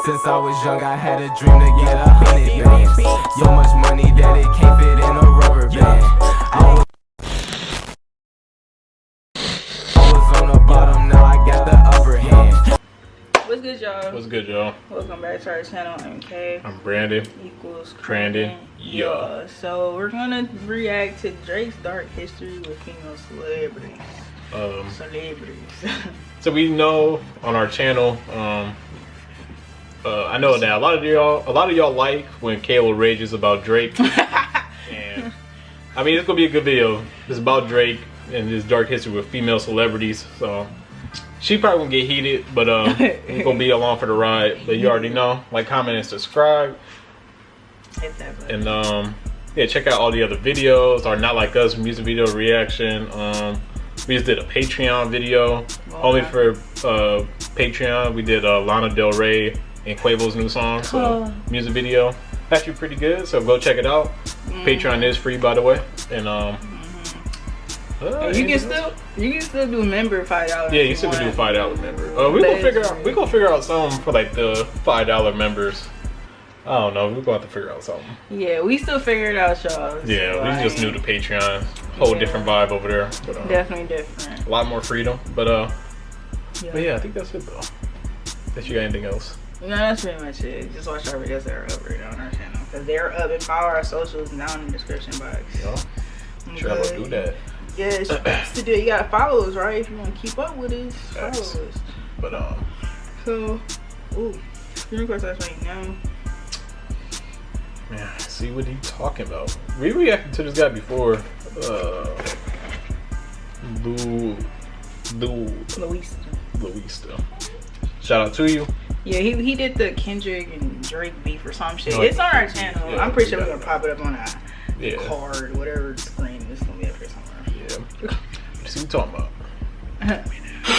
Since I was young, I had a dream to get 100 bands. So much money that it can't fit in a rubber band. I was on the bottom, now I got the upper hand. What's good, y'all? What's good, y'all? Welcome back to our channel. I'm Kay. I'm Brandon. Equals Brandon. Yeah. So we're gonna react to Drake's dark history with female celebrities. So we know on our channel, I know that a lot of y'all like when Kayla rages about Drake. And I mean, it's gonna be a good video. It's about Drake and his dark history with female celebrities. So she probably won't get heated, but we're gonna be along for the ride. But you already know, like, comment, and subscribe. Hit that button. And yeah, check out all the other videos. Our Not Like Us music video reaction. We just did a Patreon video only for Patreon. We did Lana Del Rey and Quavo's new song, so music video. Actually pretty good, so go check it out. Patreon is free, by the way. And you can still do member $5. Yeah, you still can do $5 member. We gonna figure out something for like the $5 members. I don't know. We're gonna have to figure out something. Yeah, we still figure it out, y'all. Yeah, so we just new to Patreon. Whole different vibe over there. But, definitely different. A lot more freedom. But yeah, I think that's it though. Unless you got anything else. No, that's pretty much it. Just watch our videos that are up right on our channel, because they're up, and follow our socials down in the description box. Yeah. Sure, I will do that. Yeah, to do. You gotta follow us, right? If you want to keep up with us, follow us. But so, screen request us right now. Man, see what he talking about. We reacted to this guy before. Luista. Shout out to you. Yeah, he did the Kendrick and Drake beef or some shit. It's on our channel. Yeah, I'm pretty sure we're gonna pop it up on a card, whatever screen. It's gonna be up here somewhere. Yeah. Let's see what you're talking about.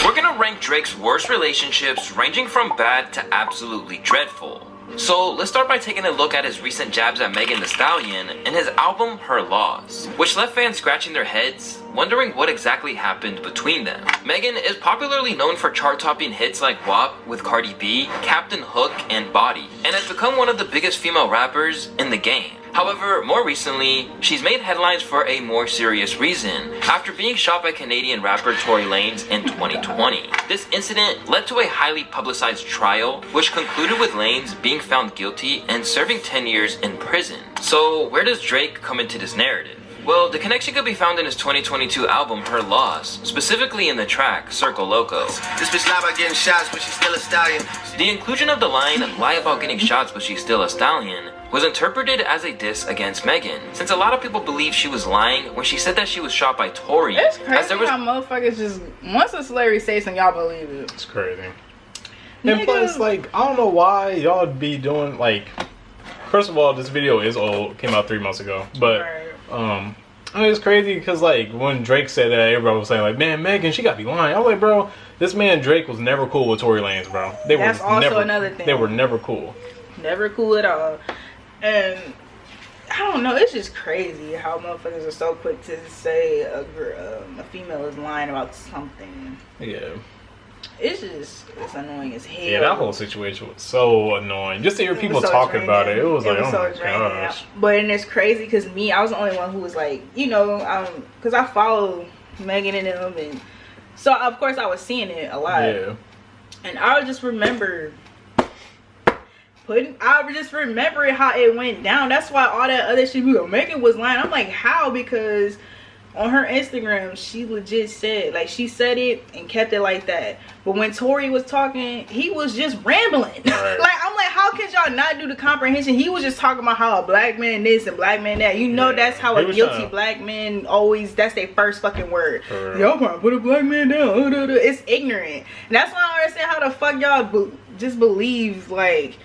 We're gonna rank Drake's worst relationships, ranging from bad to absolutely dreadful. So let's start by taking a look at his recent jabs at Megan Thee Stallion and his album Her Loss, which left fans scratching their heads, wondering what exactly happened between them. Megan is popularly known for chart-topping hits like WAP with Cardi B, Captain Hook, and Body, and has become one of the biggest female rappers in the game. However, more recently, she's made headlines for a more serious reason, after being shot by Canadian rapper Tory Lanez in 2020. This incident led to a highly publicized trial, which concluded with Lanez being found guilty and serving 10 years in prison. So where does Drake come into this narrative? Well, the connection could be found in his 2022 album, Her Loss, specifically in the track, Circle Loco. This bitch lie about getting shots, but she's still a stallion. The inclusion of the line, lie about getting shots, but she's still a stallion, was interpreted as a diss against Megan, since a lot of people believe she was lying when she said that she was shot by Tory. It's crazy how motherfuckers just, once a celebrity say something, y'all believe it. It's crazy. And plus, like, I don't know why y'all be doing, like, first of all, this video is old, came out 3 months ago, but I mean, it's crazy because, like, when Drake said that, everybody was saying, like, man, Megan, she gotta be lying. I was like, bro, this man Drake was never cool with Tory Lanez, bro. That's also another thing. They were never cool. Never cool at all. And I don't know, it's just crazy how motherfuckers are so quick to say a female is lying about something. Yeah. It's annoying as hell. Yeah, that whole situation was so annoying. Just to hear people talking about it, it was like, oh my gosh. But and it's crazy because I was the only one who was like, you know, because I follow Megan and them, and so of course I was seeing it a lot. Yeah. And I would just remember remembering how it went down. That's why all that other shit Megan was lying. I'm like, how? Because on her Instagram, she legit said, like, she said it and kept it like that. But when Tory was talking, he was just rambling. Right. Like, I'm like, how could y'all not do the comprehension? He was just talking about how a black man this and black man that. You know, that's how a guilty black man always, that's their first fucking word. Y'all gonna put a black man down. It's ignorant. And that's why I don't understand how the fuck y'all just believe, like,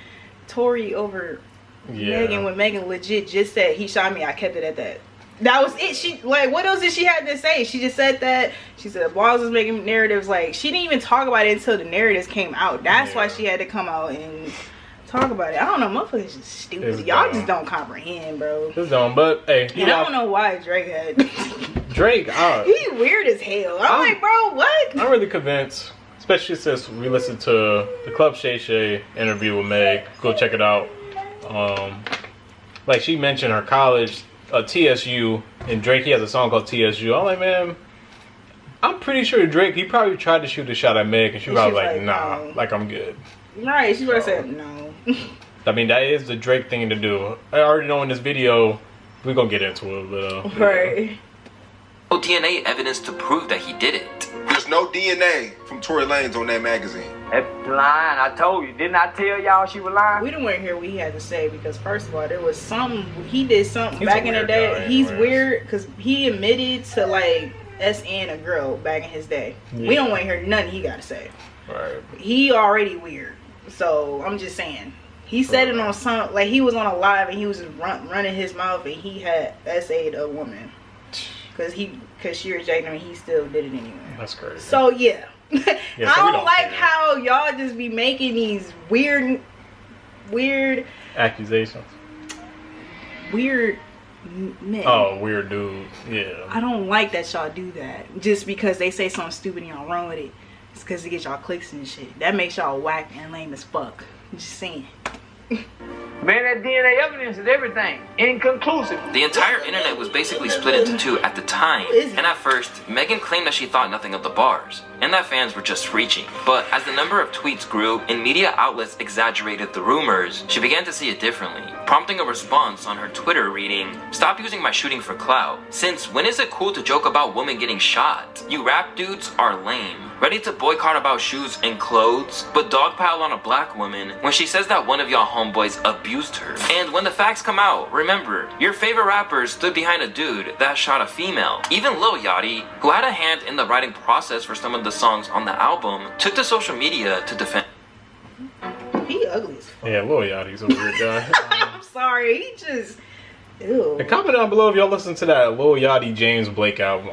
Tory over Megan when Megan legit just said he shot me. I kept it at that. That was it. She like, what else did she have to say? She just said that. She said Walls was making narratives. Like, she didn't even talk about it until the narratives came out. That's why she had to come out and talk about it. I don't know, motherfuckers just stupid. Y'all just don't comprehend, bro. Just don't. But hey, and I don't know why Drake had Drake. He weird as hell. I'm like, bro, what? I'm really convinced. Especially since we listened to the Club Shay Shay interview with Meg. Go check it out. Like she mentioned her college, TSU, and Drake, he has a song called TSU. I'm like, man, I'm pretty sure Drake, he probably tried to shoot a shot at Meg, and she was like, nah, no. like I'm good. Right, she would have said no. I mean, that is the Drake thing to do. I already know in this video, we're gonna get into it, but right. No DNA evidence to prove that he did it. There's no DNA from Tory Lanez on that magazine. That's lying. I told you. Didn't I tell y'all she was lying? We didn't want to hear what he had to say because first of all, there was he did something back in the day. Guy, he's weird because he admitted to like SN a girl back in his day. Yeah. We don't want to hear nothing he got to say. Right. He already weird. So I'm just saying. He said it on some, like he was on a live and he was just running his mouth and he had SA'd a woman. Cause she rejected him and he still did it anyway. That's crazy. So yeah. Yeah, I don't like how y'all just be making these weird accusations. Weird men. Oh, weird dude. Yeah. I don't like that y'all do that. Just because they say something stupid and y'all wrong with it. It's because it gets y'all clicks and shit. That makes y'all whack and lame as fuck. I'm just saying. Man, that DNA evidence is everything. Inconclusive. The entire internet was basically split into two at the time. And at first, Megan claimed that she thought nothing of the bars, and that fans were just reaching. But as the number of tweets grew and media outlets exaggerated the rumors, she began to see it differently, prompting a response on her Twitter reading, "Stop using my shooting for clout. Since when is it cool to joke about women getting shot? You rap dudes are lame. Ready to boycott about shoes and clothes, but dogpile on a black woman when she says that one of y'all homeboys abused her. And when the facts come out, remember, your favorite rapper stood behind a dude that shot a female. Even Lil Yachty, who had a hand in the writing process for some of the songs on the album, took to social media to defend." He ugly as fuck. Yeah, Lil Yachty's a weird guy. I'm sorry, he just, ew. And comment down below if y'all listen to that Lil Yachty James Blake album.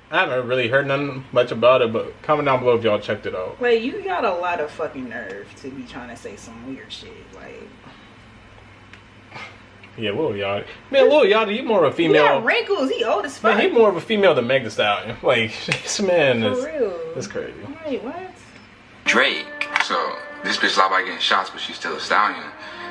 I haven't really heard nothing much about it, but comment down below if y'all checked it out. Like, you got a lot of fucking nerve to be trying to say some weird shit. Like, yeah, Lil Yachty. Man, Lil Yachty, he more of a female. He got wrinkles. He old as fuck. Man, he more of a female than Meg Thee Stallion. Like, this man is. For real. That's crazy. Wait, what? Drake. So, this bitch lie about getting shots, but she's still a stallion.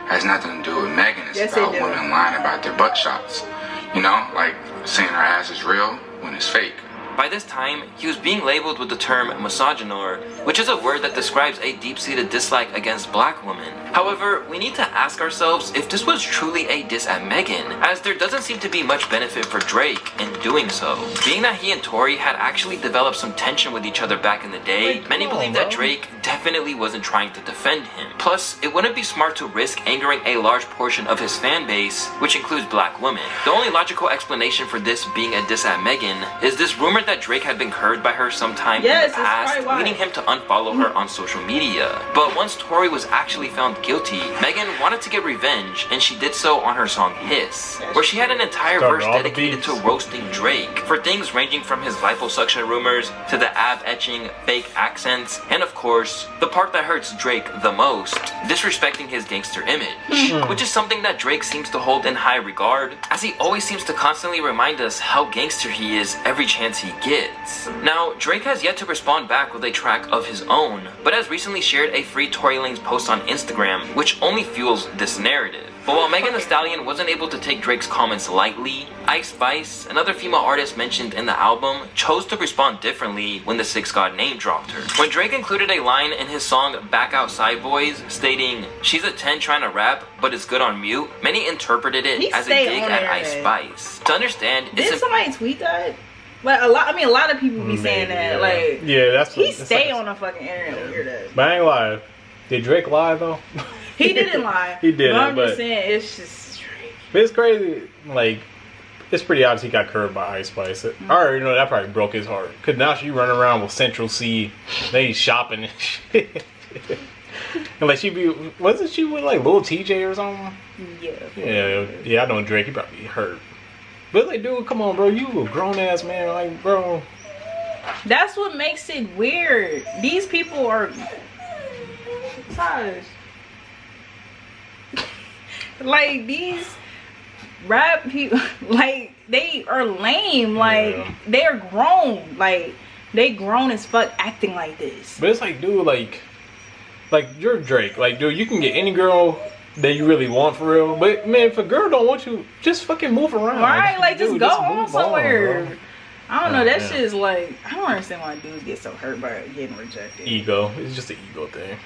Has nothing to do with Megan. It's Yes, about it do. women lying about their butt shots. You know, like saying her ass is real when it's fake. By this time, he was being labeled with the term misogynor, which is a word that describes a deep-seated dislike against black women. However, we need to ask ourselves if this was truly a diss at Megan, as there doesn't seem to be much benefit for Drake in doing so. Being that he and Tory had actually developed some tension with each other back in the day, many believe that Drake definitely wasn't trying to defend him. Plus, it wouldn't be smart to risk angering a large portion of his fan base, which includes black women. The only logical explanation for this being a diss at Megan is this rumor that Drake had been curved by her sometime in the past, leading him to unfollow her on social media. But once Tory was actually found guilty, Megan wanted to get revenge, and she did so on her song Hiss, where she had an entire verse dedicated to roasting Drake for things ranging from his liposuction rumors to the ab etching, fake accents, and of course, the part that hurts Drake the most, disrespecting his gangster image, which is something that Drake seems to hold in high regard, as he always seems to constantly remind us how gangster he is every chance he gets. Now, Drake has yet to respond back with a track of his own, but has recently shared a free Tory Lanez post on Instagram, which only fuels this narrative. But while Megan Thee Stallion wasn't able to take Drake's comments lightly, Ice Spice, another female artist mentioned in the album, chose to respond differently when the Six God name dropped her. When Drake included a line in his song Back Outside Boys, stating, "She's a 10 trying to rap, but it's good on mute," many interpreted it as a dig at Ice Spice. To understand, did somebody tweet that? Like a lot of people be saying that. Like, yeah, that's what, he stay on the fucking internet and hear that. But I ain't lie. Did Drake lie though? He didn't lie. He didn't. But I'm just saying, it's just Drake. It's crazy. Like, it's pretty obvious he got curved by Ice Spice. I already know that probably broke his heart. Cause now she running around with Central C, then he's shopping and shit. And like wasn't she with like Lil TJ or something? Yeah. Yeah. I know Drake. He probably hurt. But like, dude, come on, bro. You a grown ass man, like, bro. That's what makes it weird. These people are. Like these rap people, like they are lame. Like they're grown. Like they grown as fuck acting like this. But it's like, dude, like you're Drake. Like, dude, you can get any girl that you really want for real. But man, if a girl don't want you, just fucking move around. Right? Like dude, just go on somewhere. On, I don't know. That shit is like, I don't understand why dudes get so hurt by getting rejected. Ego. It's just an ego thing.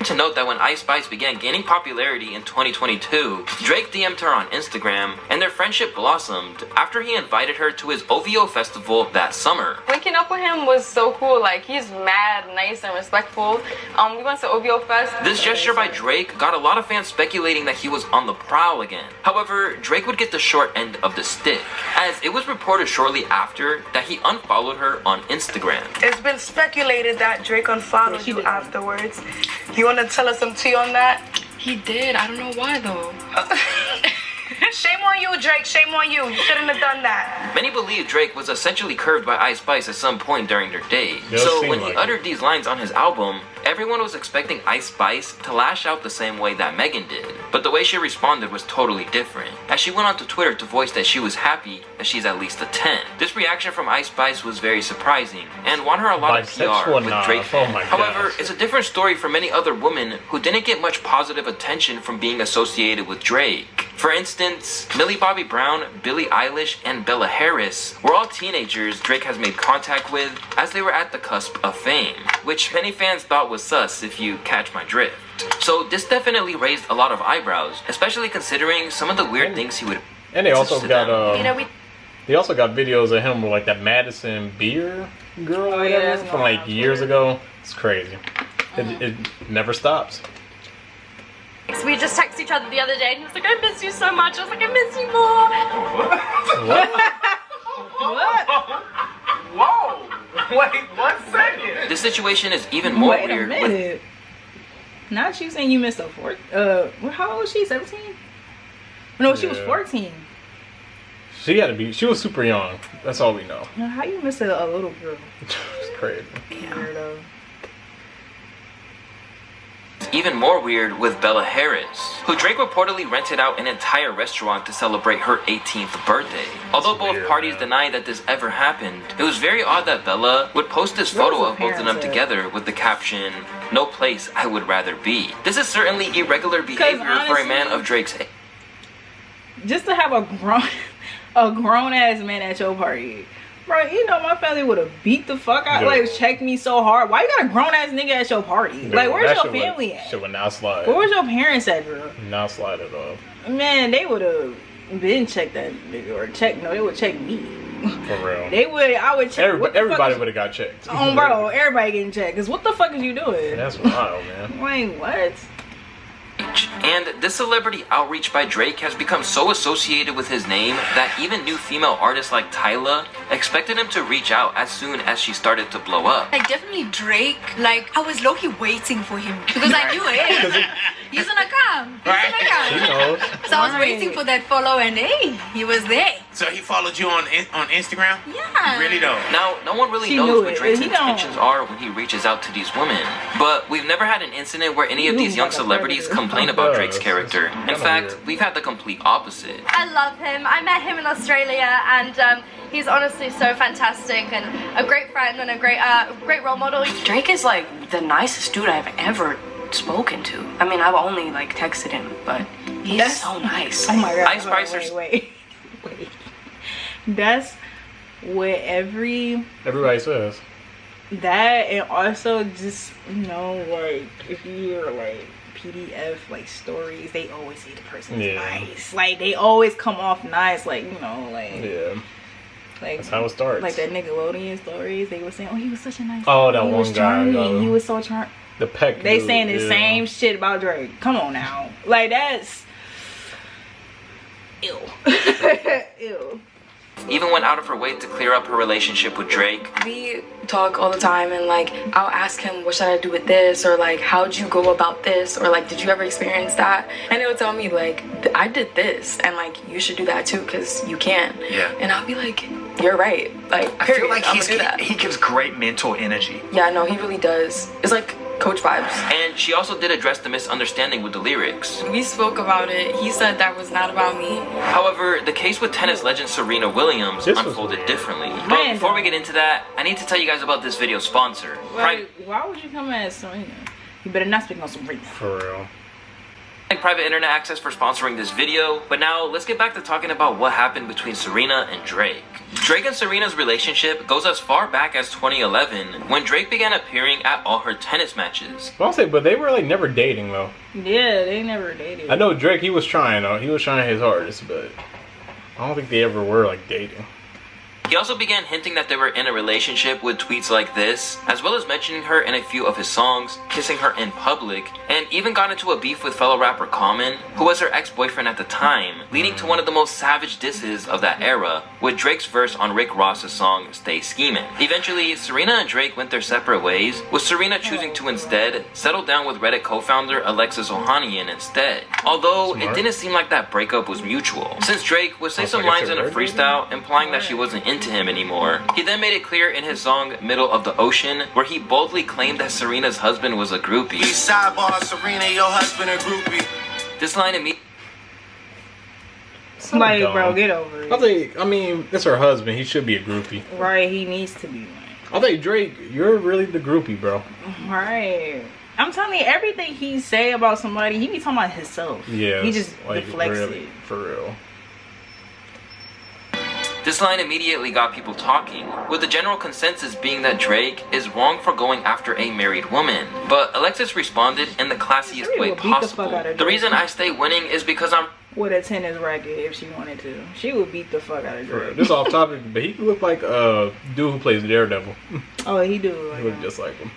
To note that when Ice Spice began gaining popularity in 2022, Drake DM'd her on Instagram, and their friendship blossomed after he invited her to his OVO festival that summer. Linking up with him was so cool. Like, he's mad nice and respectful. We went to OVO Fest. This gesture by Drake got a lot of fans speculating that he was on the prowl again. However, Drake would get the short end of the stick, as it was reported shortly after that he unfollowed her on Instagram. It's been speculated that Drake unfollowed you afterwards. You want to tell us some tea on that? He did. I don't know why, though. Shame on you, Drake. Shame on you. You shouldn't have done that. Many believe Drake was essentially curved by Ice Spice at some point during their date. So when he uttered these lines on his album, everyone was expecting Ice Spice to lash out the same way that Megan did. But the way she responded was totally different, as she went onto Twitter to voice that she was happy that she's at least a 10. This reaction from Ice Spice was very surprising, and won her a lot of PR with Drake fans. However, it's a different story for many other women who didn't get much positive attention from being associated with Drake. For instance, Millie Bobby Brown, Billie Eilish, and Bella Harris were all teenagers Drake has made contact with as they were at the cusp of fame, which many fans thought was sus, if you catch my drift. So this definitely raised a lot of eyebrows, especially considering some of the weird things he would. And they also got they also got videos of him with like that Madison Beer girl or whatever from like years ago. It's crazy. It never stops. We just texted each other the other day, and he was like, I miss you so much. I was like, I miss you more. Whoa. Wait 1 second. This situation is even more weird. Wait a minute. Not you saying you missed a how old was she? 17? No, she was 14. She had to be. She was super young. That's all we know. Now, how you miss a little girl? It's crazy. Weirdo. Even more weird with Bella Harris, who Drake reportedly rented out an entire restaurant to celebrate her 18th birthday. Although both parties deny that this ever happened, it was very odd that Bella would post this photo of both of them together with the caption, "No place I would rather be." This is certainly irregular behavior for a man of Drake's age. Just to have a grown ass man at your party. Bro, you know my family would have beat the fuck out, like checked me so hard. Why you got a grown ass nigga at your party? Dude, like, where's your family at? Shit would not slide. Where was your parents at, bro? Not slide at all. Man, they would have been checked that nigga or check. No, they would check me. For real. They would. I would check. Everybody would have got checked. Oh, bro, everybody getting checked. Cause what the fuck is you doing? That's wild, man. Wait, what? And this celebrity outreach by Drake has become so associated with his name that even new female artists like Tyla expected him to reach out as soon as she started to blow up. Like, definitely Drake, like, I was low-key waiting for him because I knew it. He's gonna come. He's gonna come. She knows. So I was waiting for that follow, and hey, he was there. So he followed you on Instagram? Yeah. Really though? Now, no one really knows what Drake's intentions are when he reaches out to these women. But we've never had an incident where any of these young celebrities complain about Drake's character. In fact, we've had the complete opposite. I love him. I met him in Australia, and he's honestly so fantastic and a great friend and a great role model. Drake is like the nicest dude I've ever spoken to. I mean, I've only like texted him, but he's so nice. Oh my god. Ice Spice. Wait. That's what everybody says. That, and also just, you know, like if you're like PDF like stories, they always say the person's nice. Like they always come off nice, like, you know, like like that's how it starts. Like that Nickelodeon stories, they were saying, oh, he was such a nice that he one was guy charming. He was so charming. The peck they dude, saying the same shit about Drake. Come on now, like that's ew. Ew. even went out of her way to clear up her relationship with Drake. We talk all the time, and like I'll ask him, what should I do with this, or like how'd you go about this, or like did you ever experience that? And he'll tell me like I did this, and like you should do that too because you can. Yeah. And I'll be like, you're right. Like I period. feel like he gives great mentor energy. Yeah, no, he really does. It's like coach vibes. And she also did address the misunderstanding with the lyrics. We spoke about it. He said that was not about me. However, the case with tennis legend Serena Williams unfolded differently. But before we get into that, I need to tell you guys about this video's sponsor. Why would you come at Serena? You better not speak on Serena. For real. Thank Private Internet Access for sponsoring this video. But now, let's get back to talking about what happened between Serena and Drake. Drake and Serena's relationship goes as far back as 2011, when Drake began appearing at all her tennis matches. I'll say, but they were like never dating though. Yeah, they never dated. I know Drake, he was trying though. He was trying his hardest, but I don't think they ever were like dating. He also began hinting that they were in a relationship with tweets like this, as well as mentioning her in a few of his songs, kissing her in public, and even got into a beef with fellow rapper Common, who was her ex-boyfriend at the time, leading to one of the most savage disses of that era, with Drake's verse on Rick Ross's song Stay Schemin'. Eventually, Serena and Drake went their separate ways, with Serena choosing to instead settle down with Reddit co-founder Alexis Ohanian instead. Although, it didn't seem like that breakup was mutual, since Drake would say some lines in a freestyle implying that she wasn't into him anymore. He then made it clear in his song Middle of the Ocean, where he boldly claimed that Serena's husband was a groupie. Sidebar, Serena, your husband a groupie. This line immediately... Like, bro, get over it. I mean, it's her husband. He should be a groupie. Right, he needs to be one. I think Drake, you're really the groupie, bro. Right. I'm telling you, everything he say about somebody, he be talking about himself. Yeah. He just like, deflects really, it. For real. This line immediately got people talking, with the general consensus being that Drake is wrong for going after a married woman. But Alexis responded in the classiest way possible. The reason I stay winning is because I'm with a tennis racket if she wanted to. She would beat the fuck out of Drake. This off topic, but he look like a dude who plays Daredevil. Oh, he do. He look just like him.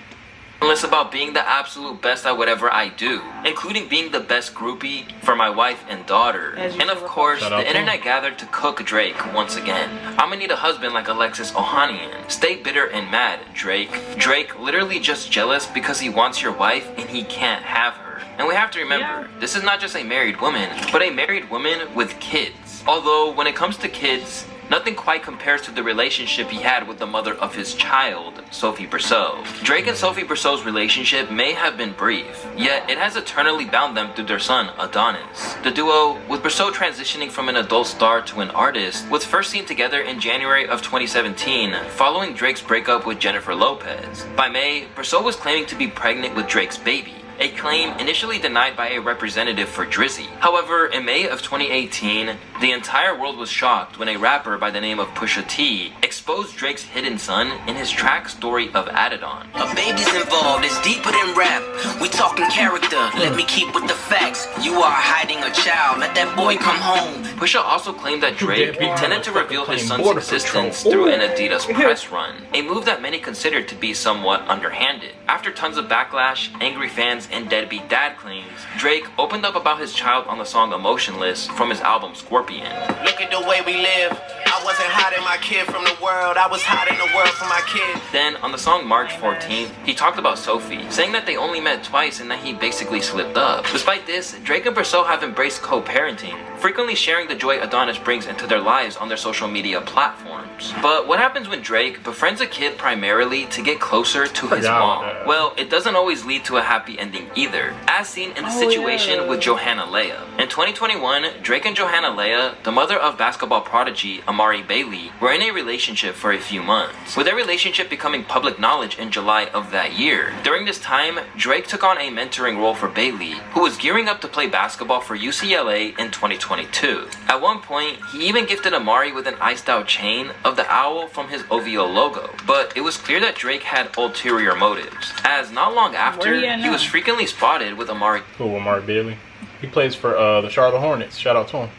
About being the absolute best at whatever I do, including being the best groupie for my wife and daughter. And of course, the internet gathered to cook Drake once again. I'ma need a husband like Alexis Ohanian. Stay bitter and mad, Drake. Drake literally just jealous because he wants your wife and he can't have her. And we have to remember, this is not just a married woman, but a married woman with kids. Although, when it comes to kids, nothing quite compares to the relationship he had with the mother of his child, Sophie Brousseau. Drake and Sophie Brousseau's relationship may have been brief, yet it has eternally bound them through their son, Adonis. The duo, with Brousseau transitioning from an adult star to an artist, was first seen together in January of 2017, following Drake's breakup with Jennifer Lopez. By May, Brousseau was claiming to be pregnant with Drake's baby, a claim initially denied by a representative for Drizzy. However, in May of 2018, the entire world was shocked when a rapper by the name of Pusha T exposed Drake's hidden son in his track Story of Adidon. A baby's involved, it's deeper than rap. We talking character, let me keep with the facts. You are hiding a child, let that boy come home. Pusha also claimed that Drake intended to reveal his son's existence through an Adidas press run, a move that many considered to be somewhat underhanded. After tons of backlash, angry fans, and deadbeat dad claims, Drake opened up about his child on the song Emotionless from his album Scorpion. Look at the way we live. I wasn't hiding my kid from the world, I was hiding the world from my kid. Then, on the song March 14th, he talked about Sophie, saying that they only met twice and that he basically slipped up. Despite this, Drake and Brousseau have embraced co-parenting, frequently sharing the joy Adonis brings into their lives on their social media platforms. But what happens when Drake befriends a kid primarily to get closer to his mom? Well, it doesn't always lead to a happy ending either, as seen in the situation with Johanna Leia. In 2021, Drake and Johanna Leia, the mother of basketball prodigy Amari Bailey, were in a relationship for a few months, with their relationship becoming public knowledge in July of that year. During this time, Drake took on a mentoring role for Bailey, who was gearing up to play basketball for UCLA in 2022. At one point, he even gifted Amari with an iced out chain of the owl from his OVO logo, but it was clear that Drake had ulterior motives, as not long after, he was frequently spotted with Amari. Who, Amari Bailey? He plays for the Charlotte Hornets. Shout out to him.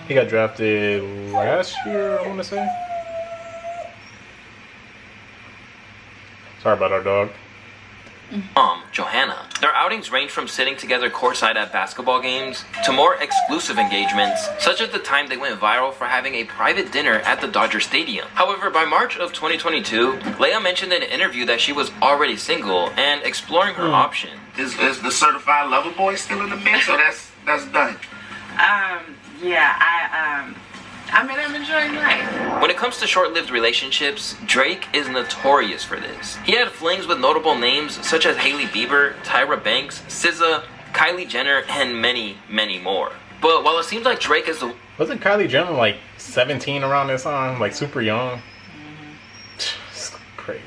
He got drafted last year, I want to say. Sorry about our dog. Johanna. Their outings range from sitting together courtside at basketball games to more exclusive engagements, such as the time they went viral for having a private dinner at the Dodger Stadium. However, by March of 2022, Leia mentioned in an interview that she was already single and exploring her options. Is the certified lover boy still in the mix, or that's done? I mean, I'm enjoying life. When it comes to short-lived relationships, Drake is notorious for this. He had flings with notable names such as Hailey Bieber, Tyra Banks, SZA, Kylie Jenner, and many, many more. But while it seems like Drake is the... Wasn't Kylie Jenner like 17 around this time? Like super young? It's crazy.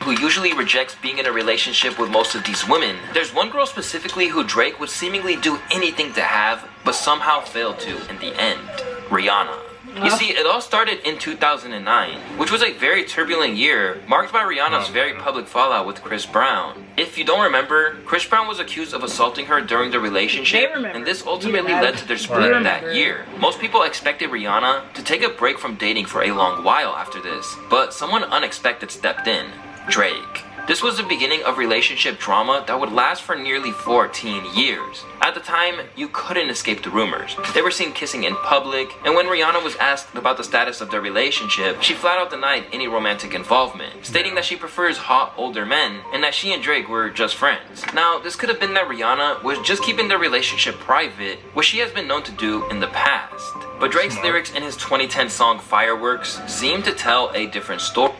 Who usually rejects being in a relationship with most of these women, there's one girl specifically who Drake would seemingly do anything to have, but somehow failed to in the end. Rihanna. You see, it all started in 2009, which was a very turbulent year, marked by Rihanna's very public fallout with Chris Brown. If you don't remember, Chris Brown was accused of assaulting her during the relationship, and this ultimately led to their split that year. Most people expected Rihanna to take a break from dating for a long while after this, but someone unexpected stepped in: Drake. This was the beginning of relationship drama that would last for nearly 14 years. At the time, you couldn't escape the rumors. They were seen kissing in public, and when Rihanna was asked about the status of their relationship, she flat out denied any romantic involvement, stating that she prefers hot older men and that she and Drake were just friends. Now, this could have been that Rihanna was just keeping their relationship private, which she has been known to do in the past. But Drake's lyrics in his 2010 song Fireworks seem to tell a different story.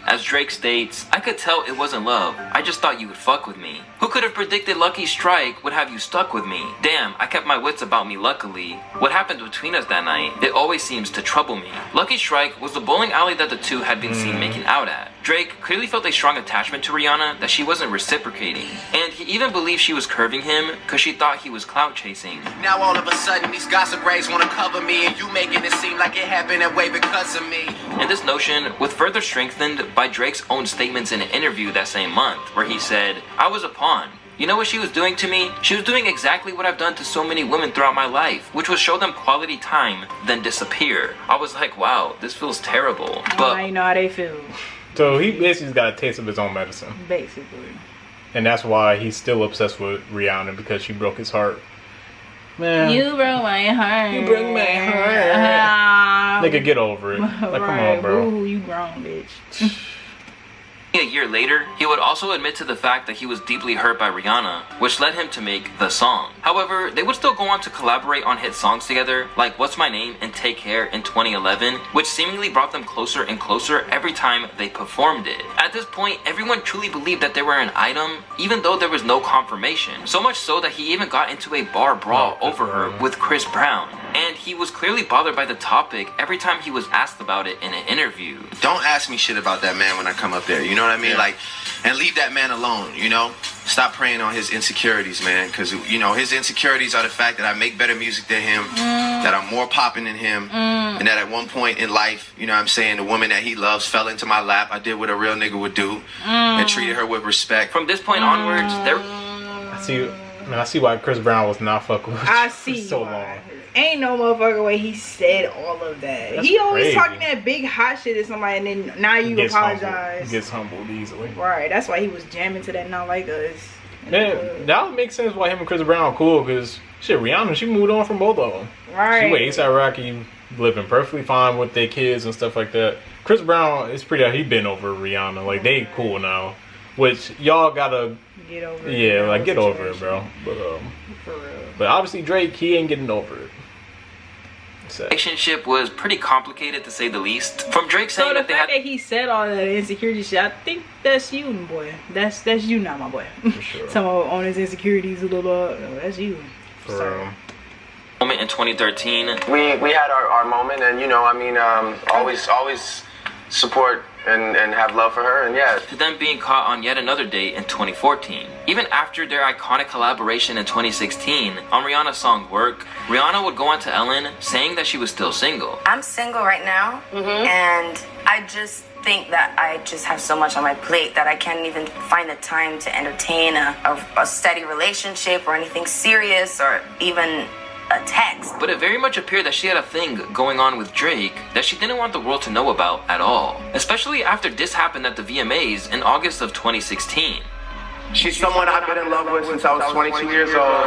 As Drake states, "I could tell it wasn't love, I just thought you would fuck with me. Who could have predicted Lucky Strike would have you stuck with me? Damn, I kept my wits about me luckily. What happened between us that night, it always seems to trouble me." Lucky Strike was the bowling alley that the two had been seen making out at. Drake clearly felt a strong attachment to Rihanna that she wasn't reciprocating, and he even believed she was curving him because she thought he was clout chasing. Now all of a sudden these gossip rays wanna cover me, and you making it seem like it happened that way because of me. And this notion was further strengthened by Drake's own statements in an interview that same month, where he said, "I was a pawn. You know what she was doing to me? She was doing exactly what I've done to so many women throughout my life, which was show them quality time, then disappear." I was like, wow, this feels terrible. But I know how they feel. So he basically got a taste of his own medicine. Basically. And that's why he's still obsessed with Rihanna, because she broke his heart. Man. You broke my heart. You broke my heart. Nigga, get over it. Like, come on, bro. Ooh, you grown, bitch. a year later, he would also admit to the fact that he was deeply hurt by Rihanna, which led him to make the song. However, they would still go on to collaborate on hit songs together, like What's My Name and Take Care in 2011, which seemingly brought them closer and closer every time they performed it. At this point, everyone truly believed that they were an item, even though there was no confirmation. So much so that he even got into a bar brawl over her with Chris Brown. And he was clearly bothered by the topic every time he was asked about it in an interview. Don't ask me shit about that man when I come up there, you know what I mean? Like, and leave that man alone, you know? Stop preying on his insecurities, man, because, you know, his insecurities are the fact that I make better music than him, that I'm more popping than him, and that at one point in life, you know what I'm saying, the woman that he loves fell into my lap. I did what a real nigga would do, and treated her with respect. From this point onwards, there... I see why Chris Brown was not fucking with I see for so long. Ain't no motherfucker way he said all of that. That's he always crazy. talking that big hot shit to somebody, and then now you apologize. He gets humbled easily. Right, that's why he was jamming to that Not Like Us. Man, that would make sense why him and Chris Brown are cool, because shit, Rihanna, she moved on from both of them. Right. She with A$AP Rocky, living perfectly fine with their kids and stuff like that. Chris Brown, it's pretty he been over Rihanna. Like, they cool now. Which y'all gotta get over. Yeah, like get over it, bro. But obviously Drake, he ain't getting over it. The relationship was pretty complicated, to say the least. From Drake saying so the that they fact had... that he said all that insecurity shit, I think that's you, boy. That's you now, my boy. For sure. Some on his insecurities, a little. That's you. For real. Moment in 2013. We had our moment, and you know, I mean, always support and have love for her, and yeah. To them being caught on yet another date in 2014. Even after their iconic collaboration in 2016 on Rihanna's song Work, Rihanna would go on to Ellen saying that she was still single. I'm single right now, and I just think that I just have so much on my plate that I can't even find the time to entertain a steady relationship or anything serious or even a text. But it very much appeared that she had a thing going on with Drake that she didn't want the world to know about at all. Especially after this happened at the VMAs in August of 2016. She's someone I've been in love with since I was 22 years old.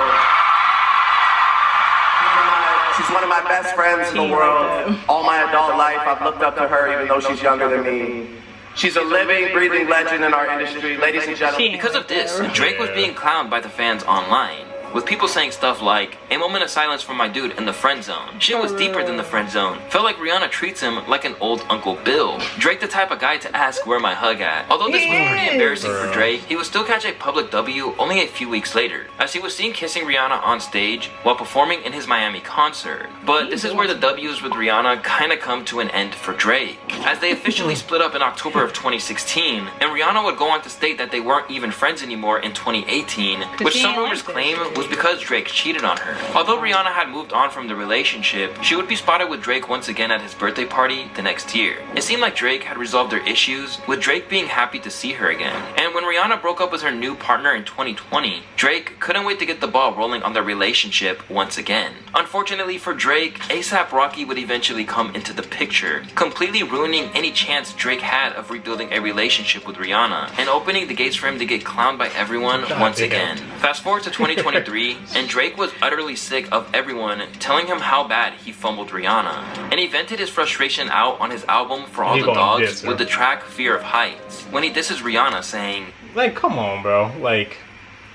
She's one of my best friends in the world. All my adult life, I've looked up to her even though she's younger than me. She's a living, breathing legend in our industry, ladies and gentlemen. Because of this, Drake was being clowned by the fans online, with people saying stuff like, "A moment of silence for my dude in the friend zone." Shit was deeper than the friend zone. Felt like Rihanna treats him like an old Uncle Bill. Drake the type of guy to ask where my hug at. Although this was pretty embarrassing for Drake, he would still catch a public W only a few weeks later, as he was seen kissing Rihanna on stage while performing in his Miami concert. But this is where the W's with Rihanna kinda come to an end for Drake, as they officially split up in October of 2016, and Rihanna would go on to state that they weren't even friends anymore in 2018, which some rumors claim was because Drake cheated on her. Although Rihanna had moved on from the relationship, she would be spotted with Drake once again at his birthday party the next year. It seemed like Drake had resolved their issues, with Drake being happy to see her again. And when Rihanna broke up with her new partner in 2020, Drake couldn't wait to get the ball rolling on their relationship once again. Unfortunately for Drake, A$AP Rocky would eventually come into the picture, completely ruining any chance Drake had of rebuilding a relationship with Rihanna, and opening the gates for him to get clowned by everyone once again. Fast forward to 2023, and Drake was utterly sick of everyone telling him how bad he fumbled Rihanna, and he vented his frustration out on his album For All the Dogs with the track Fear of Heights, when he disses Rihanna saying, like, come on, bro, like,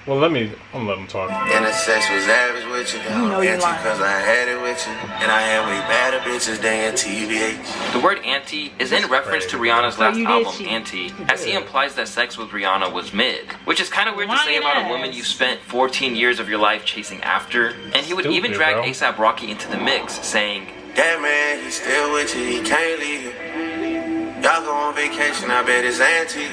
well, I'm gonna let him talk. And the sex was average with you, auntie, cause I had it with you, and I had way better bitches than TVH. The word auntie is in reference to Rihanna's last album, Auntie, as he implies that sex with Rihanna was mid, which is kind of weird to say about a woman you spent 14 years of your life chasing after. And he would even drag A$AP Rocky into the mix, saying, that man, he's still with you, he can't leave you. Y'all go on vacation, I bet it's Auntie.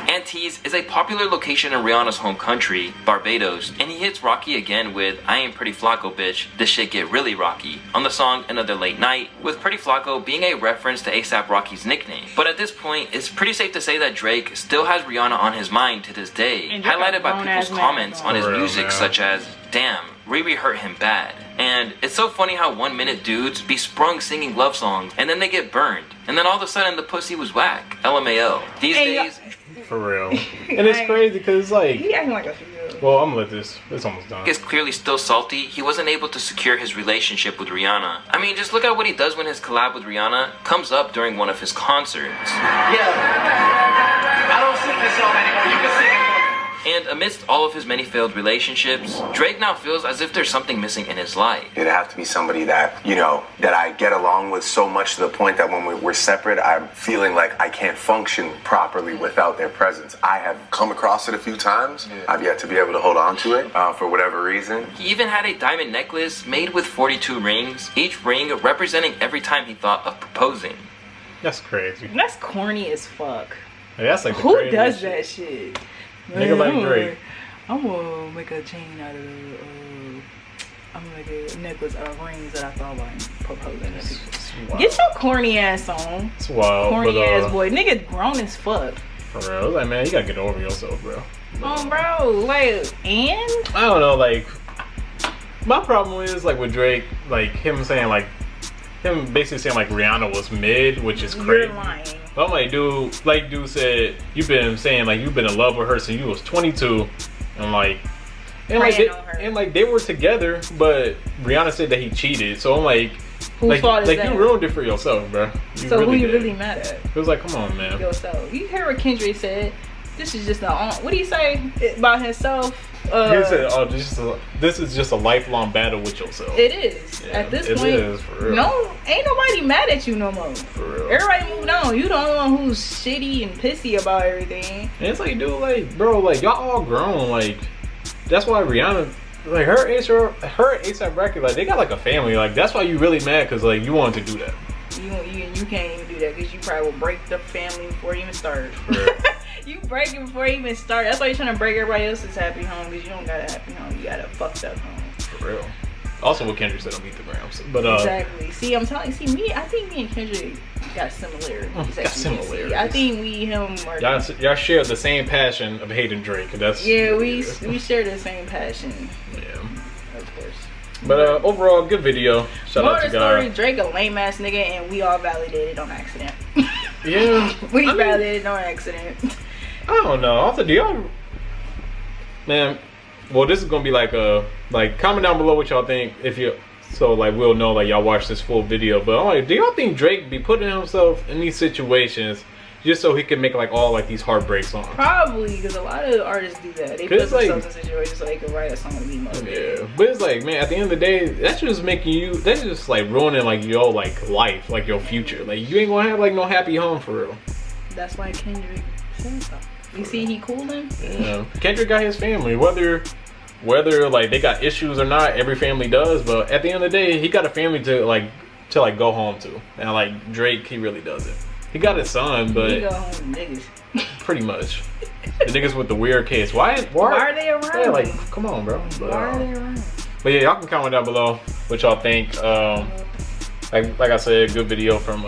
Antilles is a popular location in Rihanna's home country, Barbados, and he hits Rocky again with I Ain't Pretty Flacco Bitch, This Shit Get Really Rocky, on the song Another Late Night, with Pretty Flacco being a reference to A$AP Rocky's nickname. But at this point, it's pretty safe to say that Drake still has Rihanna on his mind to this day, highlighted by people's comments on his music such as, damn, Riri hurt him bad. And it's so funny how 1 minute dudes be sprung singing love songs and then they get burned. And then all of a sudden the pussy was whack. LMAO. These days... For real. And it's crazy because like... He acting like a... Well, I'm gonna let this. It's almost done. Is clearly still salty. He wasn't able to secure his relationship with Rihanna. I mean, just look at what he does when his collab with Rihanna comes up during one of his concerts. Yeah. I don't sing this song anymore. You can sing it. And amidst all of his many failed relationships, Drake now feels as if there's something missing in his life. It'd have to be somebody that, you know, that I get along with so much to the point that when we're separate, I'm feeling like I can't function properly without their presence. I have come across it a few times. I've yet to be able to hold on to it for whatever reason. He even had a diamond necklace made with 42 rings, each ring representing every time he thought of proposing. That's crazy. That's corny as fuck. Hey, that's like who does that shit? Nigga like Drake. I'm gonna make a chain out of I'm gonna make a necklace out of rings that I thought about proposing to people. Get your corny ass on. It's wild. Corny ass boy. Nigga grown as fuck. For real. Like, man, you gotta get over yourself, bro. Bro, like, and? I don't know, like, my problem is, like, with Drake, like, him saying, like, him basically saying, like, Rihanna was mid, which is crazy. You're lying. I'm like, dude said, you've been saying, like, you've been in love with her since you was 22, and like they were together, but Rihanna said that he cheated, so I'm like, whose fault is that? You ruined it for yourself, bro. So who you really mad at? It was like, come on, man. Yourself. You hear what Kendrick said? This is just what do you say about himself? He said, "Oh, this is just a lifelong battle with yourself." It is. Yeah, at this point, it is, for real. No, ain't nobody mad at you no more. For real. Everybody moved on. You the only one who's shitty and pissy about everything. And it's like, dude, like, bro, like, y'all all grown. Like, that's why Rihanna, like, her A$AP Rocky, like, they got like a family. Like, that's why you really mad, because like you wanted to do that. You can't even do that because you probably will break the family before you even start. You break it before you even start. That's why you're trying to break everybody else's happy home, because you don't got a happy home. You got a fucked up home. For real. Also, what Kendrick said on Meet the Grams. But exactly. See, I'm telling you. I think me and Kendrick got similarities. I think y'all share the same passion of hating Drake. We share the same passion. Yeah. Of course. But overall, good video. Shout out to God. Drake a lame ass nigga, and we all validated on accident. Yeah, we validated on accident. I don't know. Also, do y'all, man? Well, this is gonna be like comment down below what y'all think if you. So like we'll know like y'all watch this full video. But I'm like, do y'all think Drake be putting himself in these situations just so he can make like all like these heartbreak songs? Probably, because a lot of artists do that. They put themselves in situations so they can write a song and be motivated. Yeah, but it's like, man, at the end of the day, that's just making you. That's just like ruining like your like life, like your future. Like you ain't gonna have like no happy home for real. That's why Kendrick said so. You see, he cooling. Yeah, Kendrick got his family, whether like they got issues or not. Every family does, but at the end of the day, he got a family to go home to. And like Drake, he really doesn't. He got his son, but he go home to niggas. Pretty much. The niggas with the weird case. Why are they around? Yeah, like come on, bro. But, why are they around? But yeah, y'all can comment down below what y'all think. Like I said, good video from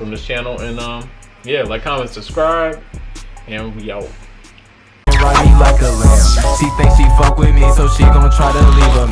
this channel, and yeah, like, comment, subscribe, and we out. Ride me like a lamb. She thinks she fuck with me, so she gon' try to leave her.